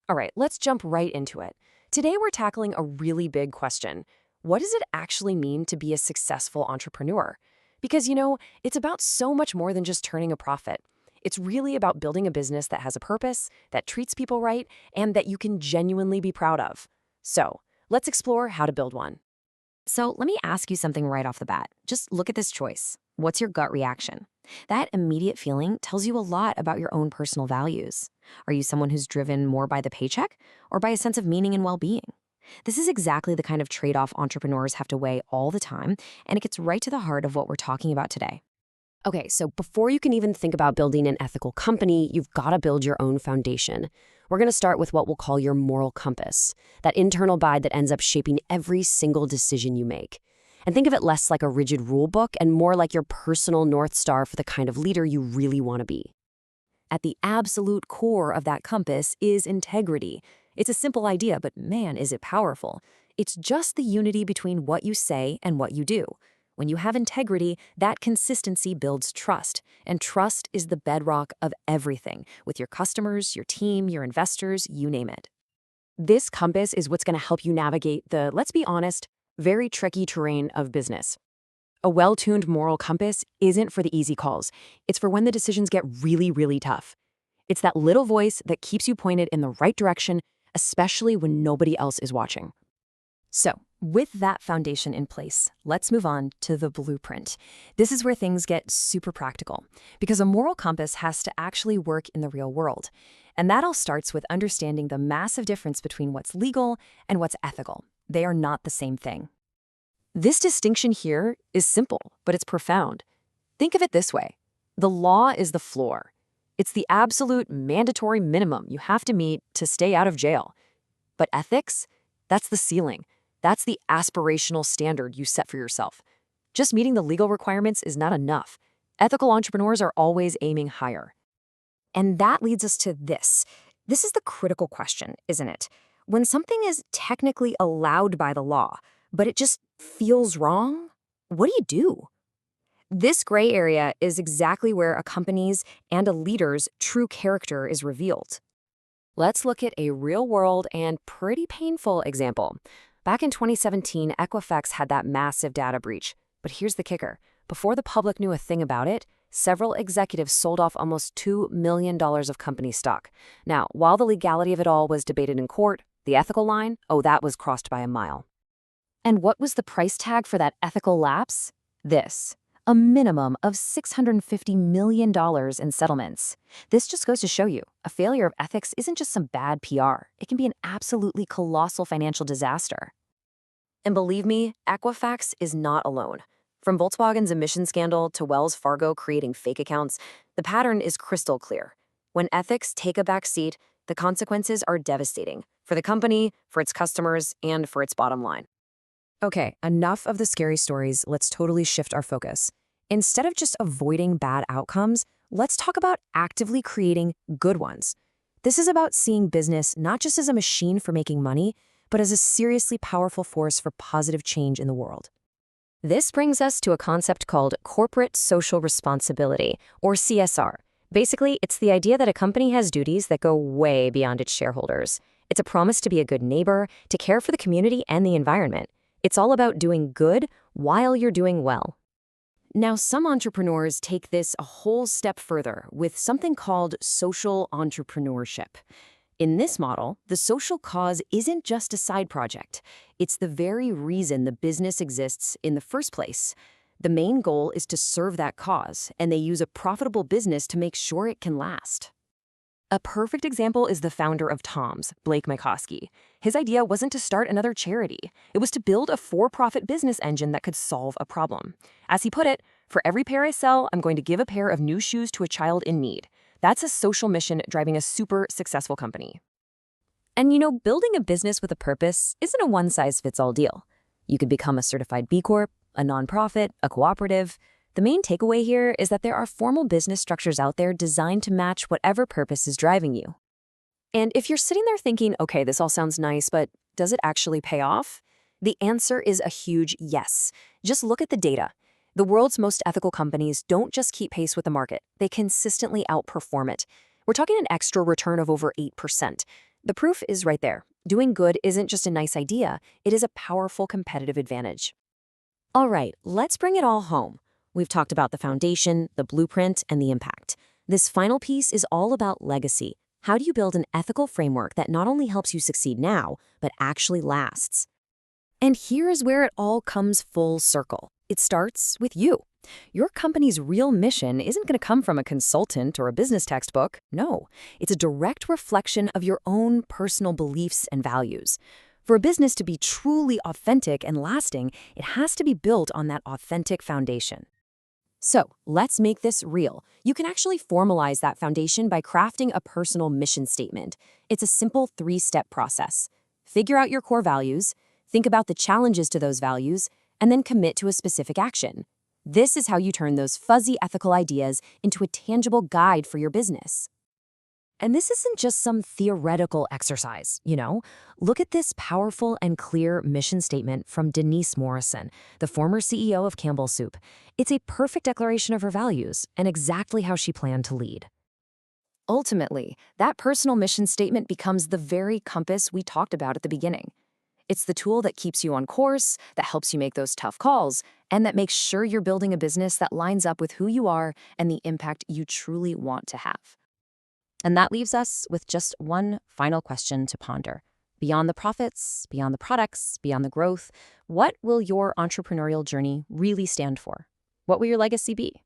All right, let's jump right into it. Today we're tackling a really big question. What does it actually mean to be a successful entrepreneur? Because, it's about so much more than just turning a profit. It's really about building a business that has a purpose, that treats people right, and that you can genuinely be proud of. So, let's explore how to build one. So let me ask you something right off the bat. Just look at this choice. What's your gut reaction? That immediate feeling tells you a lot about your own personal values. Are you someone who's driven more by the paycheck or by a sense of meaning and well-being? This is exactly the kind of trade-off entrepreneurs have to weigh all the time, and it gets right to the heart of what we're talking about today. Okay, so before you can even think about building an ethical company, you've got to build your own foundation. We're going to start with what we'll call your moral compass, that internal guide that ends up shaping every single decision you make. And think of it less like a rigid rule book and more like your personal North Star for the kind of leader you really want to be. At the absolute core of that compass is integrity. It's a simple idea, but man, is it powerful. It's just the unity between what you say and what you do. When you have integrity, that consistency builds trust, and trust is the bedrock of everything, with your customers, your team, your investors, you name it. This compass is what's going to help you navigate the, let's be honest, very tricky terrain of business. A well-tuned moral compass isn't for the easy calls. It's for when the decisions get really, really tough. It's that little voice that keeps you pointed in the right direction, especially when nobody else is watching. So, with that foundation in place, let's move on to the blueprint. This is where things get super practical, because a moral compass has to actually work in the real world. And that all starts with understanding the massive difference between what's legal and what's ethical. They are not the same thing. This distinction here is simple, but it's profound. Think of it this way. The law is the floor. It's the absolute mandatory minimum you have to meet to stay out of jail. But ethics? That's the ceiling. That's the aspirational standard you set for yourself. Just meeting the legal requirements is not enough. Ethical entrepreneurs are always aiming higher. And that leads us to this. This is the critical question, isn't it? When something is technically allowed by the law, but it just feels wrong, what do you do? This gray area is exactly where a company's and a leader's true character is revealed. Let's look at a real-world and pretty painful example. Back in 2017, Equifax had that massive data breach. But here's the kicker. Before the public knew a thing about it, several executives sold off almost $2 million of company stock. Now, while the legality of it all was debated in court, the ethical line, that was crossed by a mile. And what was the price tag for that ethical lapse? This. A minimum of $650 million in settlements. This just goes to show you, a failure of ethics isn't just some bad PR. It can be an absolutely colossal financial disaster. And believe me, Equifax is not alone. From Volkswagen's emission scandal to Wells Fargo creating fake accounts, the pattern is crystal clear. When ethics take a back seat, the consequences are devastating for the company, for its customers, and for its bottom line. Okay, enough of the scary stories. Let's totally shift our focus. Instead of just avoiding bad outcomes, let's talk about actively creating good ones. This is about seeing business not just as a machine for making money, but as a seriously powerful force for positive change in the world. This brings us to a concept called corporate social responsibility, or CSR. Basically, it's the idea that a company has duties that go way beyond its shareholders. It's a promise to be a good neighbor, to care for the community and the environment. It's all about doing good while you're doing well. Now, some entrepreneurs take this a whole step further with something called social entrepreneurship. In this model, the social cause isn't just a side project. It's the very reason the business exists in the first place. The main goal is to serve that cause, and they use a profitable business to make sure it can last. A perfect example is the founder of Tom's, Blake Mycoskie. His idea wasn't to start another charity. It was to build a for-profit business engine that could solve a problem. As he put it, "For every pair I sell, I'm going to give a pair of new shoes to a child in need." That's a social mission driving a super successful company. And building a business with a purpose isn't a one-size-fits-all deal. You could become a certified B Corp, a nonprofit, a cooperative. The main takeaway here is that there are formal business structures out there designed to match whatever purpose is driving you. And if you're sitting there thinking, okay, this all sounds nice, but does it actually pay off? The answer is a huge yes. Just look at the data. The world's most ethical companies don't just keep pace with the market, they consistently outperform it. We're talking an extra return of over 8%. The proof is right there. Doing good isn't just a nice idea, it is a powerful competitive advantage. All right, let's bring it all home. We've talked about the foundation, the blueprint, and the impact. This final piece is all about legacy. How do you build an ethical framework that not only helps you succeed now, but actually lasts? And here's where it all comes full circle. It starts with you. Your company's real mission isn't going to come from a consultant or a business textbook. No, it's a direct reflection of your own personal beliefs and values. For a business to be truly authentic and lasting, it has to be built on that authentic foundation. So let's make this real. You can actually formalize that foundation by crafting a personal mission statement. It's a simple 3-step process. Figure out your core values, think about the challenges to those values, and then commit to a specific action. This is how you turn those fuzzy ethical ideas into a tangible guide for your business. And this isn't just some theoretical exercise, Look at this powerful and clear mission statement from Denise Morrison, the former CEO of Campbell Soup. It's a perfect declaration of her values and exactly how she planned to lead. Ultimately, that personal mission statement becomes the very compass we talked about at the beginning. It's the tool that keeps you on course, that helps you make those tough calls, and that makes sure you're building a business that lines up with who you are and the impact you truly want to have. And that leaves us with just one final question to ponder. Beyond the profits, beyond the products, beyond the growth, what will your entrepreneurial journey really stand for? What will your legacy be?